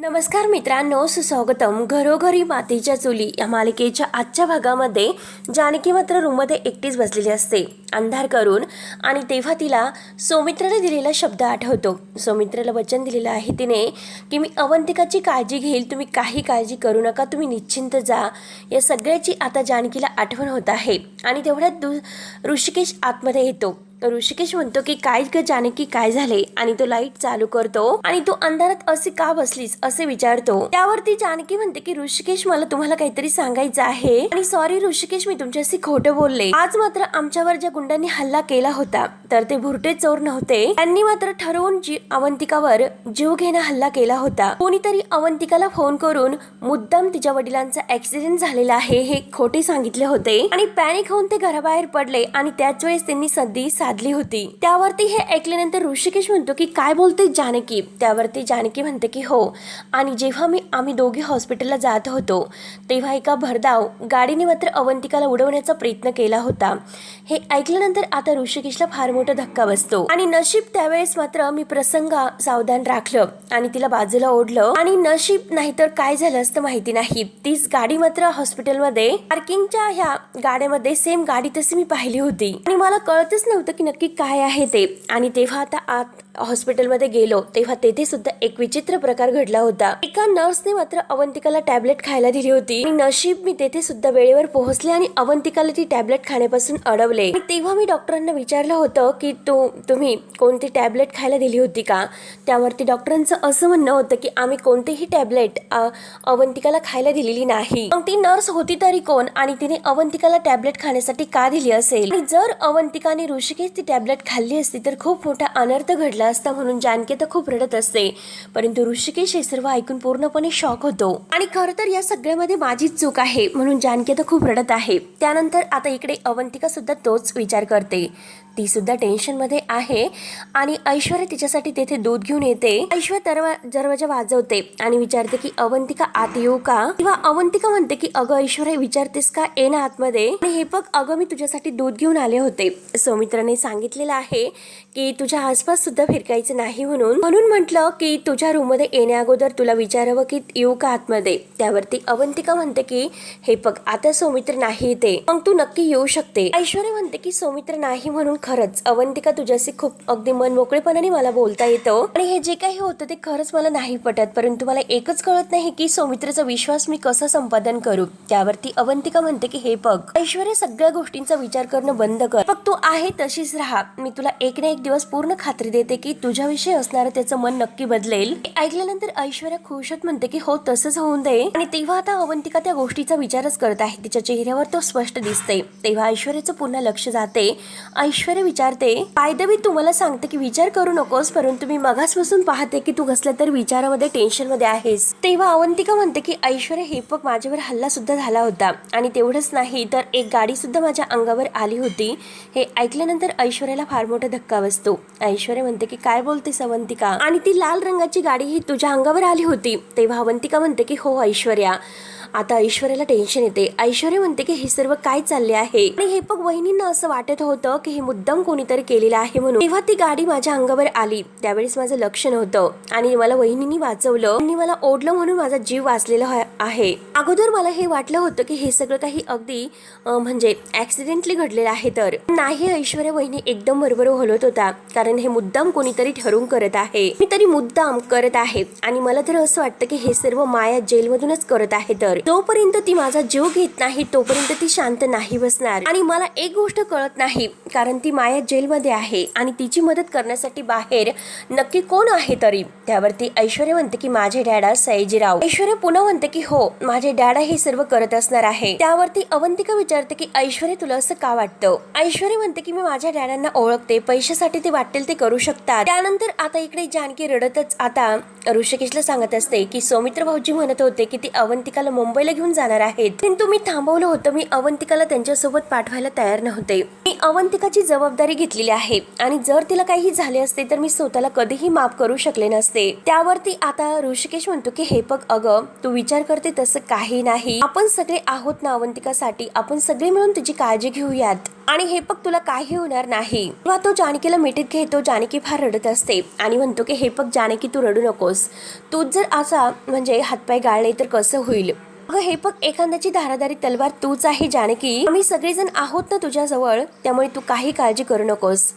नमस्कार मित्रांनो, सुस्वागतम. घरोघरी मातीच्या चुली या मालिकेच्या आजच्या भागामध्ये जानकी मात्र रूममध्ये एकटीच बसलेली असते अंधार करून. आणि तेव्हा तिला सौमित्राने दिलेला शब्द आठवतो. सौमित्राला वचन दिलेलं आहे तिने की मी अवंतिकाची काळजी घेईल, तुम्ही काही काळजी करू नका, तुम्ही निश्चिंत जा. या सगळ्याची आता जानकीला आठवण होत आहे. आणि तेवढ्यात ऋषिकेश आतमध्ये येतो. ऋषिकेश म्हणतो की काय ग जानकी, काय झाले? आणि तो लाईट चालू करतो आणि तू अंधारात असे का बसलीस असे विचारतो. त्यावरती जानकी म्हणते की ऋषिकेश, मला तुम्हाला काहीतरी सांगायचं आहे. आणि सॉरी ऋषिकेश, मी तुमच्याशी खोटं बोलले. आज मात्र आमच्यावर ज्या गुंडांनी हल्ला केला होता तर ते भुरटे चोर नव्हते. त्यांनी मात्र ठरवून अवंतिकावर जीव घेणं हल्ला केला होता. कोणीतरी अवंतिकाला फोन करून मुद्दाम तिच्या वडिलांचा ऍक्सिडेंट झालेला आहे हे खोटे सांगितले होते. आणि पॅनिक होऊन ते घराबाहेर पडले आणि त्याच वेळेस त्यांनी संधी साधली होती. त्यावरती हे ऐकल्यानंतर ऋषिकेश म्हणतो की काय बोलते जानकी? त्यावरती जानकी म्हणते की हो, आणि जेव्हा आम्ही दोघे हॉस्पिटलला जात होतो तेव्हा एका भरधाव गाडीने मात्र अवंतिकाला उडवण्याचा प्रयत्न केला होता. हे ऐकल्यानंतर आता ऋषिकेशला फार मोठा धक्का बसतो. आणि नशीब त्यावेळेस मात्र मी प्रसंग सावधान राखलं आणि तिला बाजूला ओढलं. आणि नशीब नाहीतर काय झालं असतं माहिती नाही. तीच गाडी मात्र हॉस्पिटलमध्ये पार्किंगच्या ह्या गाड्यामध्ये सेम गाडी तशी मी पाहिली होती आणि मला कळतच नव्हतं की नक्की काय आहे ते. आणि तेव्हा आता आत हॉस्पिटलमध्ये गेलो तेव्हा तेथे सुद्धा एक विचित्र प्रकार घडला होता. एका नर्सने मात्र अवंतिकाला टॅबलेट खायला दिली होती. आणि नशीब मी तेथे सुद्धा वेळेवर पोहोचले आणि अवंतिकाला ती टॅबलेट खाण्यापासून अडवले. तेव्हा मी डॉक्टरांना विचारलं होतं की तुम्ही कोणती टॅबलेट खायला दिली होती का? त्यावरती डॉक्टरांचं असं म्हणणं होतं की आम्ही कोणतीही टॅबलेट अवंतिकाला खायला दिलेली नाही. मग ती नर्स होती तरी कोण आणि तिने अवंतिकाला टॅबलेट खाण्यासाठी का दिली असेल? आणि जर अवंतिकाने ऋषिकेश ती टॅबलेट खाल्ली असती तर खूप मोठा अनर्थ घडला असता म्हणून जानकी तर खूप रडत असते. परंतु ऋषिकेश हे सर्व ऐकून पूर्णपणे शॉक होतो. आणि खरं तर या सगळ्यामध्ये माझीच चूक आहे म्हणून जानकी तर खूप रडत आहे. त्यानंतर आता इकडे अवंतिका सुद्धा तोच विचार करते. ती सुद्धा टेन्शन मध्ये आहे. आणि ऐश्वर्या तिच्यासाठी तेथे दूध घेऊन येते. ऐश्वर्या दरवाजा वाजवते आणि विचारते की अवंतिका आत येऊ का? किंवा अवंतिका म्हणते की अगं ऐश्वर्या, विचारतेस का? ये ना आतमध्ये. आणि हे बघ अगं, मी तुझ्यासाठी दूध घेऊन आले होते. सौमित्राने सांगितलेलं आहे की तुझ्या आसपास सुद्धा फिरकायचं नाही म्हणून म्हटलं की तुझ्या रूम मध्ये येण्या अगोदर तुला विचारावं की येऊ का आतमध्ये. त्यावरती अवंतिका म्हणते की हे बघ आता सौमित्र नाही येते, मग तू नक्की येऊ शकते. ऐश्वर्या म्हणते की सौमित्र नाही म्हणून खरंच अवंतिका तुझ्याशी खूप अगदी मन मोकळेपणाने मला बोलता येतं आणि हे जे काही होतं ते खरंच मला नाही पटत. परंतु मला एकच कळत नाही की सौमित्रचा विश्वास मी कसं संपादन करू. त्यावरती अवंतिका म्हणते की हे बघ ऐश्वर्या, सगळ्या गोष्टींचा विचार करणं बंद कर. फक्त तू आहे तशीच राहा. मी तुला एक ना एक दिवस पूर्ण खात्री देते की तुझ्याविषयी असणारं त्याचं मन नक्की बदलेल. ऐकल्यानंतर ऐश्वर्या खुशत म्हणते की हो तसंच होऊन दे. आणि तेव्हा आता अवंतिका त्या गोष्टीचा विचारच करत आहे. तिच्या चेहऱ्यावर तो स्पष्ट दिसते. तेव्हा ऐश्वर्याचं पुन्हा लक्ष जाते. ऐश्वर्या विचारते, बाय द वे तू मला सांगते की विचार करू नकोस, परंतु मी मगासपासून पाहते की तू कसल्या तर विचारामध्ये टेन्शन मध्ये आहेस. तेव्हा अवंतिका म्हणते की ऐश्वर्या, हे बघ माझ्यावर हल्ला सुद्धा झाला होता आणि तेवढंच नाही तर एक गाडी सुद्धा माझ्या अंगावर आली होती. हे ऐकल्यानंतर ऐश्वर्याला फार मोठा धक्का बसतो. ऐश्वर्या म्हणते की काय बोलतेस अवंतिका? आणि ती लाल रंगाची गाडी ही तुझ्या अंगावर आली होती? तेव्हा अवंतिका म्हणते की हो ऐश्वर्या. आता ऐश्वर्याला टेन्शन येते. ऐश्वर्या म्हणते की हे सर्व काय चालले आहे? आणि हे बघ वहिनींना असं वाटत होतं की हे मुद्दाम कोणीतरी केलेलं आहे म्हणून. तेव्हा ती गाडी माझ्या अंगावर आली त्यावेळेस माझं लक्ष नव्हतं आणि मला वहिनींनी वाचवलं आणि मला ओढलं म्हणून माझा जीव वाचलेला आहे. अगोदर मला हे वाटलं होतं की हे सगळं काही अगदी म्हणजे ऍक्सिडेंटली घडलेलं आहे. तर नाही ऐश्वर्या, वहिनी एकदम बरोबर बोलत होता, कारण हे मुद्दाम कोणीतरी ठरवून करत आहे. मी तरी मुद्दाम करत आहे आणि मला तर असं वाटतं की हे सर्व माया जेलमधूनच करत आहे. तर जोपर्यंत ती माझा जीव घेत नाही तोपर्यंत ती शांत नाही बसणार. आणि मला एक गोष्ट कळत नाही, कारण ती माया जेलमध्ये आहे आणि तिची मदत करण्यासाठी बाहेर नक्की कोण आहे तरी? त्यावरती ऐश्वर्या म्हणते की माझे डॅडा सयाजीराव. ऐश्वर्या पुन्हा म्हणते की हो माझे डॅडा हे सर्व करत असणार आहे. त्यावरती अवंतिका विचारते की ऐश्वर्या तुला असं का वाटतं? ऐश्वर्या म्हणते की मी माझ्या डॅडांना ओळखते, पैशासाठी ते वाटेल ते करू शकतात. त्यानंतर आता इकडे जानकी रडतच आता ऋषिकेशला सांगत असते की सौमित्र भाऊजी म्हणत होते की ती अवंतिकाला मुंबईला घेऊन जाणार आहेत, किंतु मी थांबवलं होतं. मी अवंतिकाला त्यांच्यासोबत पाठवायला तयार नव्हते. मी अवंतिकाची जबाबदारी घेतलेली आहे आणि जर तिला काही झाले असते तर मी स्वतःला कधीही माफ करू शकले नसते. त्यावरती आता ऋषिकेश म्हणतो की हे बघ अगं, तू विचार करते तसं काही नाही. आपण सगळे आहोत ना अवंतिकासाठी. आपण सगळे मिळून तुझी काळजी घेऊयात आणि हे बघ तुला काही होणार नाही. तेव्हा तो जानकीला मिठीत घेतो. जानकी फार रडत असते आणि म्हणतो की हे बघ जानकी, तू रडू नकोस. तूच जर असा म्हणजे हातपाय गाळले तर कसं होईल. अगं हे बघ, एखाद्याची धारादारी तलवार तूच आहे जानकी. आम्ही सगळेजण आहोत ना तुझ्याजवळ, त्यामुळे तू काही काळजी करू नकोस.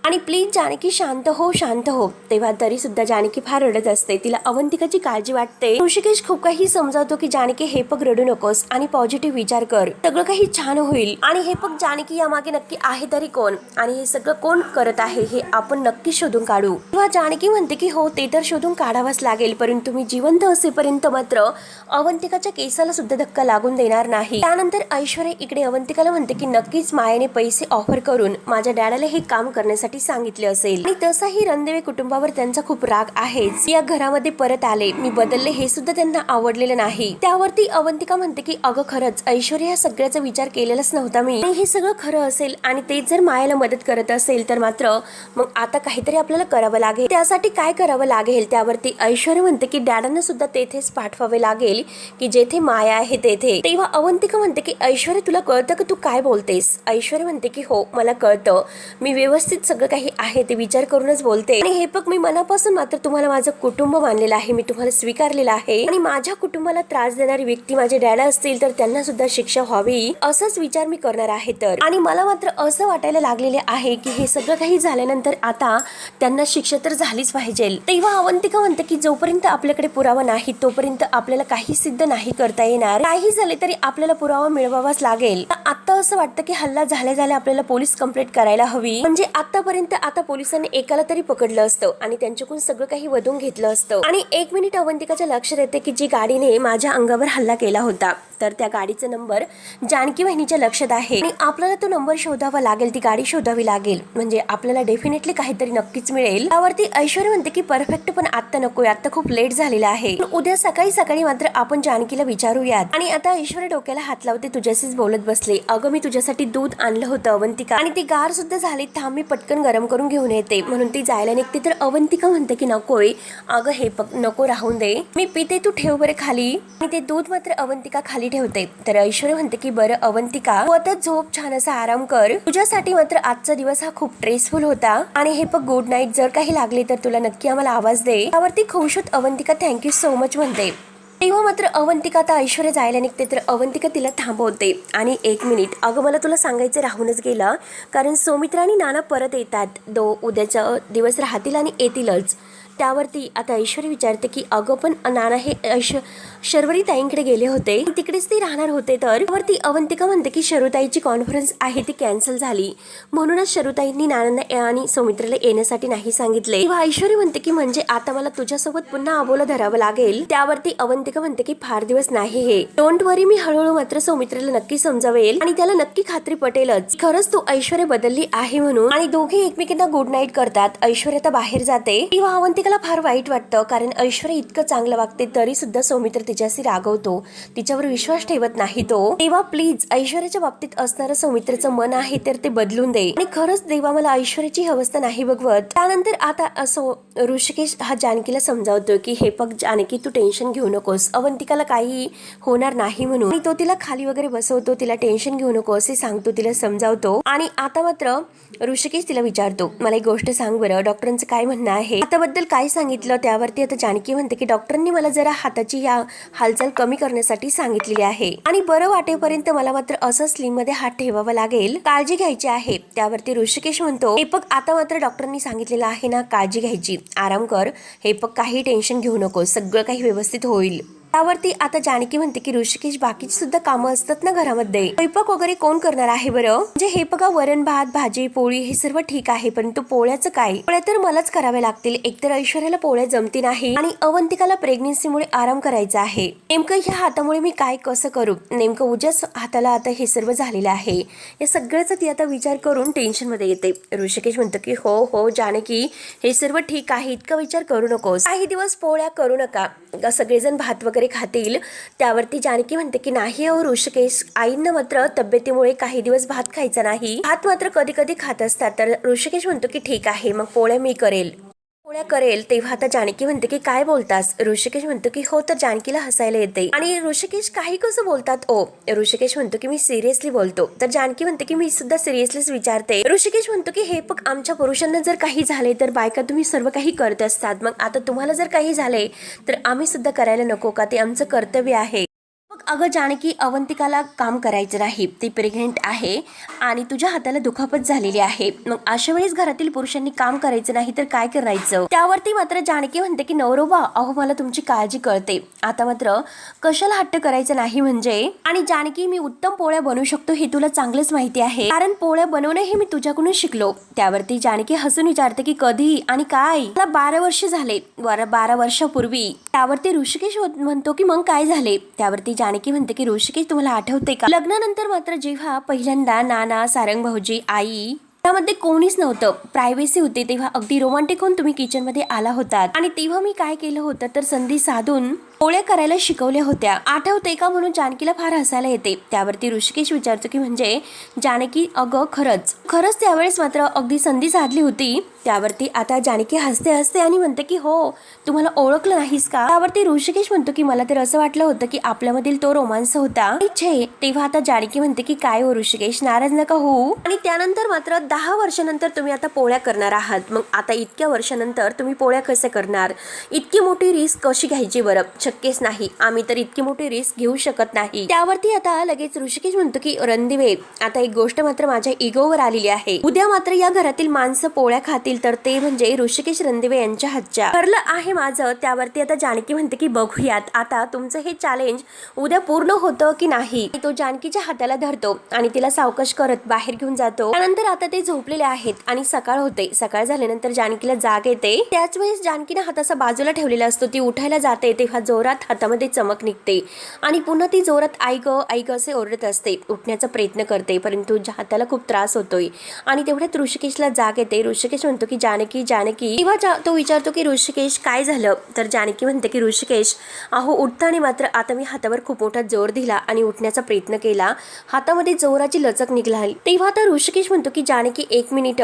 आणि प्लीज जानकी शांत हो, शांत हो. तेव्हा तरी सुद्धा जानकी फार रडत असते. तिला अवंतिकाची काळजी वाटते. ऋषिकेश खूप काही समजावतो की जानकी हे बघ, रडू नकोस आणि पॉझिटिव्ह विचार कर, सगळं काही छान होईल. आणि हे बघ जानकी, यामागे नक्की आहे तरी कोण आणि हे सगळं कोण करत आहे हे आपण नक्की शोधून काढू. तेव्हा जानकी म्हणते की हो, ते तर शोधून काढावंच लागेल, परंतु मी जिवंत असेपर्यंत मात्र अवंतिकाच्या केसाला सुद्धा धक्का लागून देणार नाही. त्यानंतर ऐश्वर्या इकडे अवंतिकाला म्हणते की नक्कीच मायाने पैसे ऑफर करून माझ्या डॅडाला हे काम करण्यासाठी सांगितले असेल आणि तसाही रणदेवे कुटुंबावर त्यांचा खूप राग आहेच. या घरामध्ये परत आले, मी बदलले हे सुद्धा त्यांना आवडलेलं नाही. त्यावरती अवंतिका म्हणते की अगं खरंच ऐश्वर्या, ह्या सगळ्याचा विचार केलेलाच नव्हता मी. हे सगळं खरं असेल आणि तेच जर मायाला मदत करत असेल तर मात्र मग आता काहीतरी आपल्याला करावं लागेल. त्यासाठी काय करावं लागेल. त्यावरती ऐश्वर्या म्हणते की डॅडांना सुद्धा तेथेच पाठवावे लागेल की जेथे माया आहे तेथे. तेव्हा अवंतिका म्हणते की ऐश्वर्या, तुला कळतं का तू काय बोलतेस. ऐश्वर्या म्हणते की हो मला कळतं, मी व्यवस्थित सगळं काही आहे ते विचार करूनच बोलते. आणि हे बघ, मी मनापासून मात्र तुम्हाला माझं कुटुंब मानलेलं आहे, मी तुम्हाला स्वीकारलेलं आहे आणि माझ्या कुटुंबाला त्रास देणारी व्यक्ती माझे डॅडा असतील तर त्यांना सुद्धा शिक्षा व्हावी असाच विचार मी करणार आहे. तर आणि मला मात्र असं वाटायला लागलेले आहे की हे सगळं काही झाल्यानंतर आता त्यांना शिक्षा तर झालीच पाहिजे. तेव्हा अवंतिका म्हणते की जोपर्यंत आपल्याकडे पुरावा नाही तोपर्यंत आपल्याला काही सिद्ध नाही करता येणार. काही झाले तरी आपल्याला पुरावा मिळवावाच लागेल. आता असं वाटतं की हल्ला झाल्या आपल्याला पोलीस कंप्लेंट करायला हवी, म्हणजे आतापर्यंत आता पोलिसांनी एकाला तरी पकडलं असतं आणि त्यांच्याकडून सगळं काही वधून घेतलं असतं. आणि एक मिनिट अवंतिकाच्या लक्षात येते की जी गाडीने माझ्या अंगावर हल्ला केला होता तर त्या गाडीचा नंबर जानकी वहिनीच्या लक्षात आहे आणि आपल्याला तो नंबर शोधावा लागेल, ती गाडी शोधावी लागेल, म्हणजे आपल्याला डेफिनेटली काहीतरी नक्कीच मिळेल. त्यावरती ऐश्वर्या म्हणते की परफेक्ट, पण आता नकोय, आता खूप लेट झालेला आहे. उद्या सकाळी मात्र आपण जानकीला विचारूयात. आणि आता ऐश्वर्या डोक्याला हात लावते, तुझ्याशीच बोलत बसले. अगं मी तुझ्यासाठी दूध आणलं होतं अवंतिका आणि ती गार सुद्धा झाली. थांब, मी पटकन गरम करून घेऊन येते. म्हणून ती जायला निघते तर अवंतिका म्हणते की नकोय. अगं हे नको, राहून दे, मी पिते, तू ठेव बरं खाली. आणि ते दूध मात्र अवंतिका खाली ठेवते. तर ऐश्वर्या म्हणते की बरं अवंतिका, तू आता झोप, छान असा आराम कर. तुझ्यासाठी मात्र आजचा दिवस हा खूप स्ट्रेसफुल होता आणि हे बघ गुड नाईट. जर काही लागले तर तुला नक्की आम्हाला आवाज दे. त्यावरती खुश होत अवंतिका थँक्यू सो मच म्हणते. तेव्हा मात्र अवंतिका आता ऐश्वर्या जायला निघते तर अवंतिका तिला थांबवते आणि एक मिनिट, अगं मला तुला सांगायचं राहूनच गेलं, कारण सौमित्रा आणि नाना परत येतात. उद्याचा दिवस राहतील आणि येतीलच. त्यावरती आता ऐश्वर्या विचारते की अगं पण नाना हे शर्वरी ताईंकडे गेले होते, तिकडेच ते राहणार होते. तर त्यावरती अवंतिका म्हणते की शरुताईची कॉन्फरन्स आहे ती कॅन्सल झाली, म्हणूनच शरुताईंनी नानांना आणि सौमित्राला येण्यासाठी नाही सांगितले. तेव्हा ऐश्वर्या म्हणते की म्हणजे आता मला तुझ्यासोबत पुन्हा आबोला धरावं लागेल. त्यावरती अवंतिका म्हणते की फार दिवस नाही हे, डोंट वरी, मी हळूहळू मात्र सौमित्राला नक्की समजावेल आणि त्याला नक्की खात्री पटेलच खरंच तू ऐश्वर्या बदलली आहे म्हणून. आणि दोघे एकमेकांना गुड नाईट करतात. ऐश्वर्या तर बाहेर जाते. तेव्हा अवंतिकाला फार वाईट वाटतं, कारण ऐश्वर्या इतकं चांगलं वागते तरी सुद्धा सौमित्र तिच्याशी रागवतो, तिच्यावर विश्वास ठेवत नाही तो. तेव्हा प्लीज ऐश्वर्याच्या बाबतीत असणारं सौमित्रचं मन आहे तर ते बदलून दे. आणि खरंच देवा, मला ऐश्वर्याची अवस्था नाही बघवत. त्यानंतर आता असं ऋषिकेश हा जानकीला समजावतो की हे बघ जानकी, तू टेन्शन घेऊ नकोस, अवंतिकाला काही होणार नाही म्हणून. आणि तो तिला खाली वगैरे बसवतो, तिला टेन्शन घेऊ नको असे सांगतो, तिला समजावतो. आणि आता मात्र ऋषिकेश तिला विचारतो, मला एक गोष्ट सांग बरं, डॉक्टरांचं काय म्हणणं आहे, हाताबद्दल काय सांगितलं. त्यावरती आता जानकी म्हणते की डॉक्टरांनी मला जरा हाताची या हालचाल कमी करण्यासाठी सांगितलेली आहे आणि बरं वाटेपर्यंत मला मात्र असं स्लिम मध्ये हात ठेवावा लागेल, काळजी घ्यायची आहे. त्यावरती ऋषिकेश म्हणतो, हे बघ आता मात्र डॉक्टरांनी सांगितलेलं आहे ना, काळजी घ्यायची, आराम कर, हे बघ काही टेन्शन घेऊ नको, सगळं काही व्यवस्थित होईल. त्यावरती आता जानकी म्हणते की ऋषिकेश, बाकीची सुद्धा कामं असतात ना घरामध्ये, स्वयंपाक वगैरे कोण करणार आहे बरं. म्हणजे हे बघा वरण भात भाजी पोळी हे सर्व ठीक आहे, परंतु पोळ्याचं काय, पोळ्या तर मलाच कराव्या लागतील. एकतर ऐश्वर्याला पोळ्या जमती नाही आणि अवंतिकाला प्रेग्नेन्सीमुळे आराम करायचा आहे. नेमकं ह्या हातामुळे मी काय कसं करू, नेमकं उद्याच हाताला आता हे सर्व झालेलं आहे. या सगळ्याचा ती आता विचार करून टेन्शन मध्ये येते. ऋषिकेश म्हणतो की हो हो जानकी, हे सर्व ठीक आहे, इतका विचार करू नकोस, काही दिवस पोळ्या करू नका, सगळेजण भात वगैरे वगैरे खातील. त्यावरती जानकी म्हणते की नाही अहो ऋषिकेश, आईंना मात्र तब्येतीमुळे काही दिवस भात खायचा नाही, भात मात्र कधी कधी खात असतात. तर ऋषिकेश म्हणतो की ठीक आहे, मग पोळ्या मी करेल. पोळ्या करेल तेव्हा आता जानकी म्हणते की काय बोलतास. ऋषिकेश म्हणतो की हो. तर जानकीला हसायला येते आणि ऋषिकेश काही कसं बोलतात ओ. ऋषिकेश म्हणतो की मी सिरियसली बोलतो. तर जानकी म्हणते की मी सुद्धा सिरियसलीच विचारते. ऋषिकेश म्हणतो की हे बघ, आमच्या पुरुषांना जर काही झाले तर बायका तुम्ही सर्व काही करत असतात, मग आता तुम्हाला जर काही झाले तर आम्ही सुद्धा करायला नको का, ते आमचं कर्तव्य आहे. मग अगं जानकी, अवंतिकाला काम करायचं नाही, ती प्रेग्नेंट आहे आणि तुझ्या हाताला दुखापत झालेली आहे, मग अशा वेळेस घरातील पुरुषांनी काम करायचं नाही तर काय करायचं. त्यावरती मात्र जानकी म्हणते की नवरोबा, अहो मला तुमची काळजी कळते, आता मात्र कशाला हट्ट करायचं नाही म्हणजे. आणि जानकी, मी उत्तम पोळ्या बनवू शकतो हे तुला चांगलंच माहिती आहे, कारण पोळ्या बनवणं हे मी तुझ्याकडून शिकलो. त्यावरती जानकी हसून विचारते की कधी आणि काय. मला 12 वर्ष झाले, 12 वर्षापूर्वी. त्यावरती ऋषिकेश म्हणतो की मग काय झाले. त्यावरती जानकी म्हणते की ऋषिकेश, तुम्हाला आठवते का, लग्नानंतर मात्र जेव्हा पहिल्यांदा नाना, सारंग भाऊजी, आई त्यामध्ये कोणीच नव्हतं, प्रायव्हसी होती, तेव्हा अगदी रोमांटिक होऊन तुम्ही किचन मध्ये आला होतात आणि तेव्हा मी काय केलं होतं तर संधी साधून पोळ्या करायला शिकवल्या होत्या, आठवते का. म्हणून जानकीला फार हसायला येते. त्यावरती ऋषिकेश विचारतो की म्हणजे जानकी, अगं खरंच त्यावेळेस मात्र अगदी संधी साधली होती. त्यावरती आता जानकी हसते हसते आणि म्हणते की हो, तुम्हाला ओळखलं नाहीस का. त्यावरती ऋषिकेश म्हणतो की मला तर असं वाटलं होतं की आपल्यामधील तो रोमांस होता. छे. तेव्हा आता जानकी म्हणते की काय हो ऋषिकेश, नाराज नका होऊ. आणि त्यानंतर मात्र 10 वर्षानंतर तुम्ही आता पोळ्या करणार आहात, मग आता इतक्या वर्षानंतर तुम्ही पोळ्या कसे करणार, इतकी मोठी रिस्क कशी घ्यायची बरं, शक्यच नाही, आम्ही तर इतकी मोठी रिस्क घेऊ शकत नाही. त्यावरती आता लगेच ऋषिकेश म्हणतो की रणदिवे, आता एक गोष्ट मात्र माझ्या इगोवर आलेली आहे, उद्या मात्र या घरातील माणसं पोळ्या खातील तर ते म्हणजे ऋषिकेश रणदिवे यांच्या हातच्या. ठरलं आहे माझं. त्यावरती आता जानकी म्हणते की बघूयात आता तुमचं हे चॅलेंज उद्या पूर्ण होतं की नाही. तो जानकीच्या हाताला धरतो आणि तिला सावकाश करत बाहेर घेऊन जातो. त्यानंतर आता ते झोपलेले आहेत आणि सकाळ होते. सकाळ झाल्यानंतर जानकीला जाग येते. त्याच वेळेस जानकीने हात असा बाजूला ठेवलेला असतो, ती उठायला जाते तेव्हा जोरात हातामध्ये चमक निघते आणि पुन्हा ती जोरात आई ग असे ओरडत असते. उठण्याचा प्रयत्न करते परंतु हाताला खूप त्रास होतोय आणि तेवढ्यात ऋषिकेशला जाग येते. ऋषिकेश म्हणतो की जानकी तेव्हा तो विचारतो की ऋषिकेश काय झालं. तर जानकी म्हणते की ऋषिकेश, अहो उठताना मात्र आता मी हातावर खूप मोठा जोर दिला आणि उठण्याचा प्रयत्न केला, हातामध्ये जोराची लचक निघाली. तेव्हा आता ऋषिकेश म्हणतो की जानकी 1 मिनिट.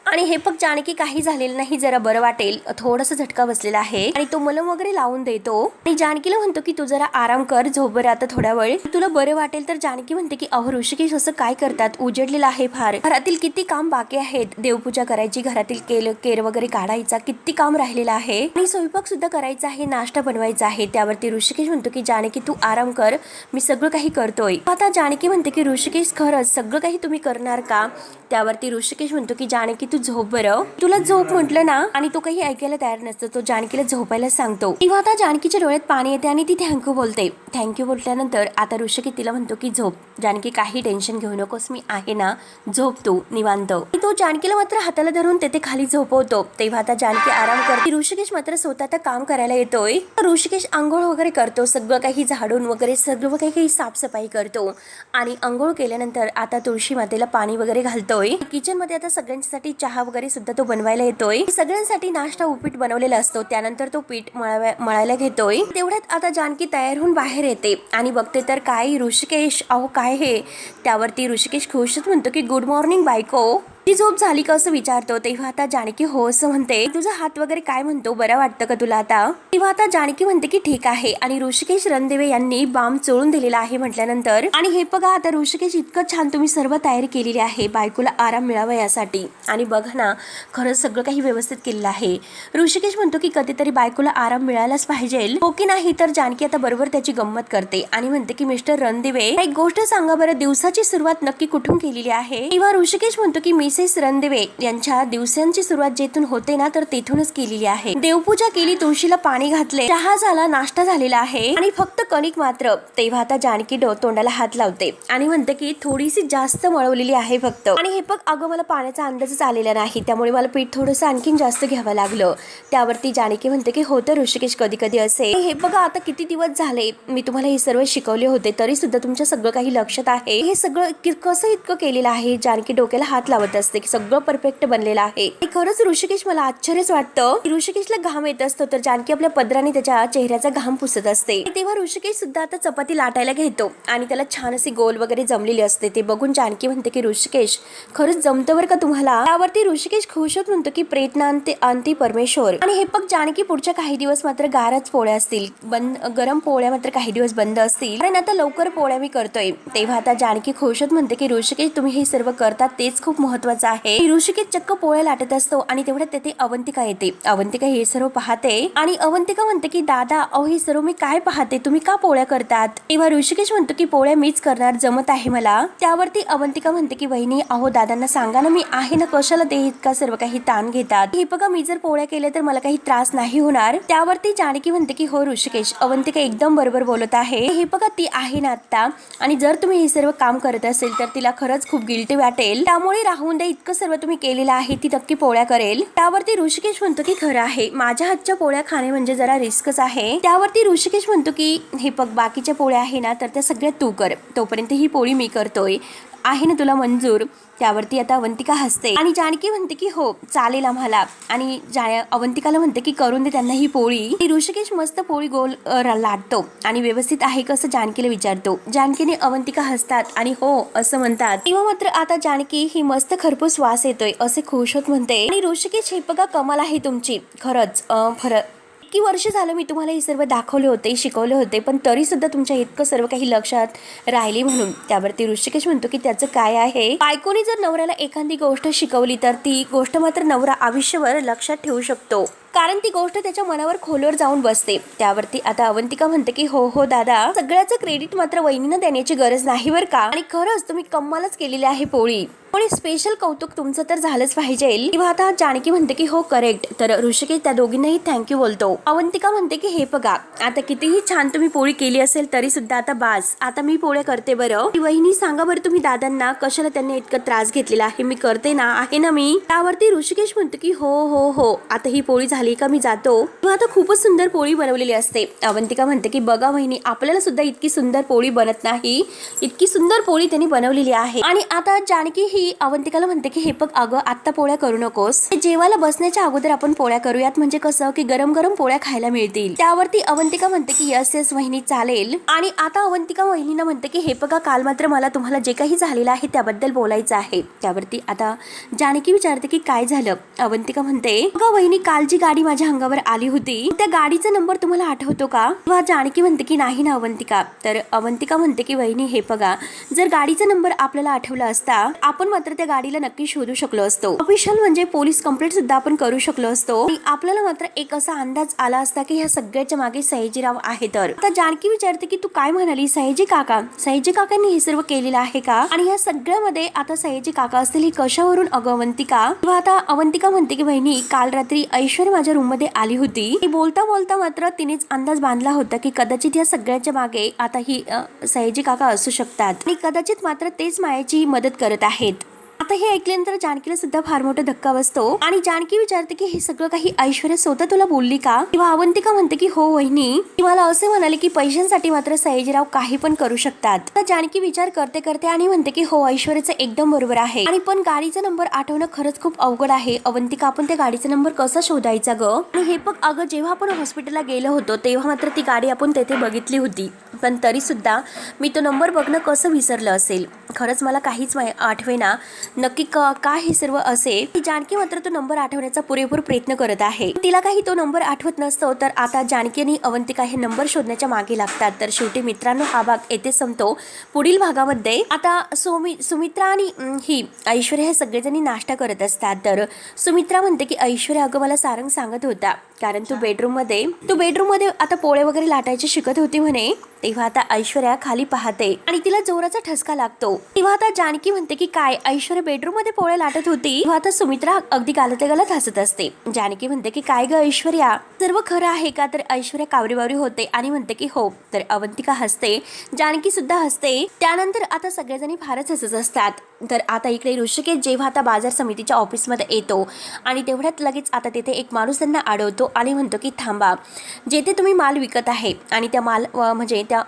आणि हे फक्त जानकी काही झालेलं नाही, जरा बरं वाटेल, थोडासा झटका बसलेला आहे आणि तो मलम वगैरे लावून देतो आणि जानकीला म्हणतो की तू जरा आराम कर, झोप बरं आता थोड्या वेळ, तुला बरं वाटेल. तर जानकी म्हणते की अहो ऋषिकेश असं काय करतात, उजेडलेलं आहे फार, घरातील किती काम बाकी आहेत, देवपूजा करायची, घरातील केर वगैरे काढायचा, किती काम राहिलेलं आहे आणि स्वयंपाक सुद्धा करायचा आहे, नाश्ता बनवायचा आहे. त्यावरती ऋषिकेश म्हणतो की जानकी तू आराम कर, मी सगळं काही करतोय. आता जानकी म्हणते की ऋषिकेश खरंच सगळं काही तुम्ही करणार का. त्यावरती ऋषिकेश म्हणतो की जानकी तू झोप बरं, तुला झोप म्हटलं ना. आणि तो काही ऐकायला तयार नसतो, तो जानकीला झोपायला सांगतो. तेव्हा आता जानकीच्या डोळ्यात पाणी येते आणि ती थँक्यू बोलते. थँक्यू बोलल्यानंतर आता ऋषिकेश तिला म्हणतो की झोप जानकी, काही टेन्शन घेऊ नकोस, मी आहे ना, झोप तू निवांत. तो जानकीला मात्र हाताला धरून तेथे खाली झोपवतो. तेव्हा आता जानकी आराम करते. ऋषिकेश मात्र स्वतः आता काम करायला येतोय. ऋषिकेश आंघोळ वगैरे करतो, सगळं काही झाडून वगैरे सगळं काही साफसफाई करतो आणि आंघोळ केल्यानंतर आता तुळशी मातेला पाणी वगैरे घालतोय. किचन मध्ये आता सगळ्यांसाठी चहा वगैरे सुद्धा तो बनवायला येतोय. सगळ्यांसाठी नाश्ता उपीट बनवलेला असतो. त्यानंतर तो पीठ मळायला घेतोय. तेवढ्यात आता जानकी तयार होऊन बाहेर येते आणि बघते तर काय ऋषिकेश, अहो काय हे. त्यावरती ऋषिकेश खुशच म्हणतो की गुड मॉर्निंग बायको, ती झोप झाली का असं विचारतो. तेव्हा आता जानकी हो असं म्हणते. तुझा हात वगैरे काय म्हणतो, बरं वाटतं का तुला आता. तेव्हा आता जानकी म्हणते की ठीक आहे आणि ऋषिकेश रणदिवे यांनी बाम चोळून दिलेला आहे म्हटल्यानंतर. आणि हे बघा आता ऋषिकेश, इतकं छान तुम्ही सर्व तयारी केलेली आहे बायकोला आराम मिळावा यासाठी आणि बघा ना खरंच सगळं काही व्यवस्थित केलेलं आहे. ऋषिकेश म्हणतो की कधीतरी बायकोला आराम मिळायलाच पाहिजे हो की नाही. तर जानकी आता बरोबर त्याची गंमत करते आणि म्हणते की मिस्टर रणदिवे एक गोष्ट सांगा बरं, दिवसाची सुरुवात नक्की कुठून केलेली आहे. तेव्हा ऋषिकेश म्हणतो की मिसेस रणदिवे यांच्या दिवसांची सुरुवात जेथून होते ना तर तेथूनच केलेली आहे. देवपूजा केली, तुळशीला पाणी घातले, चहा झाला, नाश्ता झालेला आहे आणि फक्त कणिक मात्र. तेव्हा आता जानकी तोंडाला हात लावते आणि म्हणते की थोडीशी जास्त मळवलेली आहे फक्त. आणि हे बघ अगं, मला पाण्याचा अंदाजच आलेला नाही, त्यामुळे मला पीठ थोडंसं आणखीन जास्त घ्यावं लागलं. त्यावरती जानकी म्हणते की होतं ऋषिकेश कधी कधी असे. हे बघा आता किती दिवस झाले मी तुम्हाला हे सर्व शिकवले होते, तरी सुद्धा तुमच्या सगळं काही लक्षात आहे. हे सगळं कसं इतकं केलेलं आहे. जानकी डोक्याला हात लावत असते की सगळं परफेक्ट बनलेलं आहे. खरंच ऋषिकेश मला आश्चर्यच वाटतं. ऋषिकेशला घाम येत असतो तर जानकी आपल्या पदराने त्याच्या चेहऱ्याचा घाम पुसत असते. तेव्हा ऋषिकेश सुद्धा आता चपाती लाटायला घेतो आणि त्याला छान अशी गोल वगैरे जमलेली असते. ते बघून जानकी म्हणते की ऋषिकेश खरंच जमतं बरं का तुम्हाला. त्यावरती ऋषिकेश खुश होत म्हणतो की प्रयत्न अंती परमेश्वर. आणि हे बघ जानकी पुढच्या काही दिवस मात्र गारच पोळ्या असतील, गरम पोळ्या मात्र काही दिवस बंद असतील, कारण आता लवकर पोळ्या मी करतोय. तेव्हा आता जानकी खुश होत म्हणते की ऋषिकेश तुम्ही हे सर्व करतात तेच खूप महत्वाचं आहे. ऋषिकेश चक्क पोळ्या लाटत असतो आणि तेवढ्यात तेथे अवंतिका येते. अवंतिका हे सर्व पाहते आणि अवंतिका म्हणते की दादा अहो हे सर्व मी काय पाहते, तुम्ही का पोळ्या करतात. तेव्हा ऋषिकेश म्हणतो की पोळ्या मीच करणार, जमत आहे मला. त्यावरती अवंतिका म्हणते की वहिनी अहो दादांना सांगा ना मी आहे ना, कशाला ते इतका सर्व काही ताण घेतात. हे बघा मी जर पोळ्या केल्या तर मला काही त्रास नाही होणार. त्यावरती जानकी म्हणते की हो ऋषिकेश अवंतिका एकदम बरोबर बोलत आहे. हे बघा ती आहे ना आता, आणि जर तुम्ही हे सर्व काम करत असेल तर तिला खरंच खूप गिल्टी वाटेल. त्यामुळे राहून दे, इतकं सर्व तुम्ही केलेलं आहे, ती नक्की पोळ्या करेल. त्यावरती ऋषिकेश म्हणतो की खरं आहे माझ्या हातच्या पोळ्या खाणे म्हणजे जरा रिस्कच आहे. त्यावरती ऋषिकेश म्हणतो की हे बघ बाकीच्या पोळ्या आहे ना तर त्या सगळ्या तू कर, तोपर्यंत ही पोळी मी करतोय, आहे ना तुला मंजूर. त्यावरती आता अवंतिका हसते आणि जानकी म्हणते की हो चालेल आम्हाला. आणि अवंतिकाला म्हणते की करून दे त्यांना ही पोळी. ऋषिकेश मस्त पोळी गोल लाटतो आणि व्यवस्थित आहे कसं जानकीला विचारतो. जानकीने अवंतिका हसतात आणि हो असं म्हणतात. तेव्हा मात्र आता जानकी ही मस्त खरपूस वास येतोय असे खुश होत म्हणते. आणि ऋषिकेश हे बघा कमाल आहे तुमची खरंच. इतकी वर्ष झालं मी तुम्हाला हे सर्व दाखवले होते, शिकवले होते, पण तरी सुद्धा तुमच्या इतकं सर्व काही लक्षात राहिले म्हणून. त्यावरती ऋषिकेश म्हणतो की त्याचं काय आहे, बायकोनी जर नवऱ्याला एखादी गोष्ट शिकवली तर ती गोष्ट मात्र नवरा आयुष्यभर लक्षात ठेवू शकतो, कारण ती गोष्ट त्याच्या मनावर खोलवर जाऊन बसते. त्यावरती आता अवंतिका म्हणते की हो दादा सगळ्याचं क्रेडिट मात्र वहिनीनं देण्याची गरज नाही बरं का, आणि खरंच तुम्ही कमालच केलेली आहे पोळी. पण स्पेशल कौतुक तुमचं तर झालंच पाहिजे. किंवा आता जानकी म्हणते की हो करेक्ट. तर ऋषिकेश त्या दोघींनाही थँक्यू बोलतो. अवंतिका म्हणते की हे बघा आता कितीही छान तुम्ही पोळी केली असेल तरी सुद्धा आता बास, आता मी पोळ्या करते बरं. वहिनी सांगा बरं तुम्ही दादांना कशाला त्यांनी इतका त्रास घेतलेला आहे, मी करते ना, आहे ना मी. त्यावरती ऋषिकेश म्हणतो की हो आता ही पोळी झाली का मी जातो. आता खूपच सुंदर पोळी बनवलेली असते. अवंतिका म्हणते की बघा वहिनी आपल्याला सुद्धा इतकी सुंदर पोळी बनत नाही, इतकी सुंदर पोळी त्यांनी बनवलेली आहे. आणि आता जानकी ही अवंतिकाला म्हणते की हे बघ अगं आत्ता पोळ्या करू नकोस, जेवायला बसण्याच्या अगोदर आपण पोळ्या करूयात, म्हणजे कसं की गरम गरम पोळ्या खायला मिळतील. त्यावरती अवंतिका म्हणते की यस वहिनी चालेल. आणि आता अवंतिका वहिनीला म्हणते की हे बघा काल मात्र मला तुम्हाला जे काही झालेलं आहे त्याबद्दल बोलायचं आहे. त्यावरती आता जानकी विचारते की काय झालं. अवंतिका म्हणते बघा वहिनी काल जी गाडी माझ्या अंगावर आली होती त्या गाडीचा नंबर तुम्हाला आठवतो का. जानकी म्हणते की नाही ना अवंतिका. तर अवंतिका म्हणते की वहिनी हे बघा जर गाडीचा नंबर आपल्याला आठवला असता आपण मात्र त्या गाडीला नक्की शोधू शकलो असतो, ऑफिशियल म्हणजे पोलीस कंप्लेंट सुद्धा आपण करू शकलो असतो. आपल्याला मात्र एक असा अंदाज आला असता की ह्या सगळ्याच्या मागे सयाजीराव आहे. तर आता जानकी विचारते की तू काय म्हणाली, सयाजी काकांनी हे सर्व केलेलं आहे का, आणि या सगळ्यामध्ये आता सयाजी काका असतील हे कशावरून अवंतिका. किंवा आता अवंतिका म्हणते की बहिणी काल रात्री ऐश्वर्या माझ्या रूम मध्ये आली होती. बोलता बोलता मात्र तिनेच अंदाज बांधला होता की कदाचित या सगळ्याच्या मागे आता ही सयाजी काका असू शकतात, आणि कदाचित मात्र तेच मायाची मदत करत आहेत. आता हे ऐकल्यानंतर जानकीला सुद्धा फार मोठा धक्का बसतो आणि जानकी विचारते की हे सगळं काही ऐश्वर्या स्वतः तुला बोलली का. किंवा अवंतिका म्हणते की हो वहिनी, ती मला असे म्हणाले की पैशांसाठी मात्र सयाजीराव काही पण करू शकतात. आता जानकी विचार करते आणि म्हणते की हो ऐश्वर्याचं एकदम बरोबर आहे, आणि पण गाडीचा नंबर आठवणं खरंच खूप अवघड आहे. अवंतिका आपण त्या गाडीचा नंबर कसा शोधायचा ग. आणि हे बघ अगं जेव्हा आपण हॉस्पिटलला गेलो होतो तेव्हा मात्र ती गाडी आपण तेथे बघितली होती, पण तरी सुद्धा मी तो नंबर बघणं कसं विसरलं असेल. खरंच मला काहीच आठवेना नक्की का हे सर्व असे. जानकी मात्र तो नंबर आठवण्याचा पुरेपूर प्रयत्न करत आहे. तिला काही तो नंबर आठवत नसतो. तर आता जानकी आणि अवंतिका हे नंबर शोधण्याच्या मागे लागतात. तर शेवटी मित्रांनो हा भाग येथे संपतो. पुढील भागामध्ये आता सुमित्रा आणि ही ऐश्वर्या हे सगळेजणी नाश्ता करत असतात. तर सुमित्रा म्हणते की ऐश्वर्या अगं मला सारंग सांगत होता, कारण तू बेडरूम मध्ये आता पोळे वगैरे लाटायचे शिकत होती म्हणे. तेव्हा आता ऐश्वर्या खाली पाहते आणि तिला जोराचा ठसका लागतो. तेव्हा आता जानकी म्हणते की काय ऐश्वर्या बेडरूम मध्ये पोळे लाटत होती. तेव्हा आता सुमित्रा अगदी गालत हसत असते. जानकी म्हणते की काय ग ऐश्वर्या सर्व खरं आहे का. तर ऐश्वर्या कावरीबावरी होते आणि म्हणते की हो. तर अवंतिका हसते, जानकी सुद्धा हसते. त्यानंतर आता सगळेजणी फारच हसत असतात. तर आता इकडे ऋषिकेश जेव्हा आता बाजार समितीच्या ऑफिसमध्ये येतो आणि तेवढ्यात लगेच आता तिथे एक माणूस त्यांना अडवतो आणि म्हणतो की थांबा, जेथे तुम्ही माल विकत आहे आणि त्या म्हणजे त्या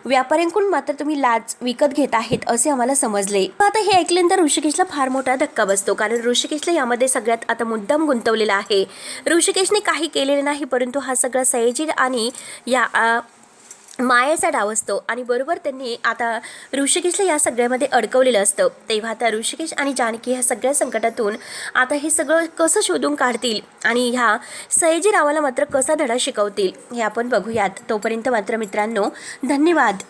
व्यापाऱ्यांकडून मात्र तुम्ही लाच विकत घेत आहेत असे आम्हाला समजले. आता हे ऐकल्यानंतर ऋषिकेशला फार मोठा धक्का बसतो, कारण ऋषिकेशला यामध्ये सगळ्यात आता मुद्दाम गुंतवलेला आहे. ऋषिकेशने काही केलेले नाही, परंतु हा सगळा सयाजी आणि या मायाचा डाव असतो आणि बरोबर त्यांनी आता ऋषिकेशला या सगळ्यामध्ये अडकवलेलं असतं. तेव्हा आता ऋषिकेश आणि जानकी ह्या सगळ्या संकटातून आता हे सगळं कसं शोधून काढतील आणि ह्या सयाजी रावाला मात्र कसा धडा शिकवतील हे आपण बघूयात. तोपर्यंत मात्र मित्रांनो, धन्यवाद.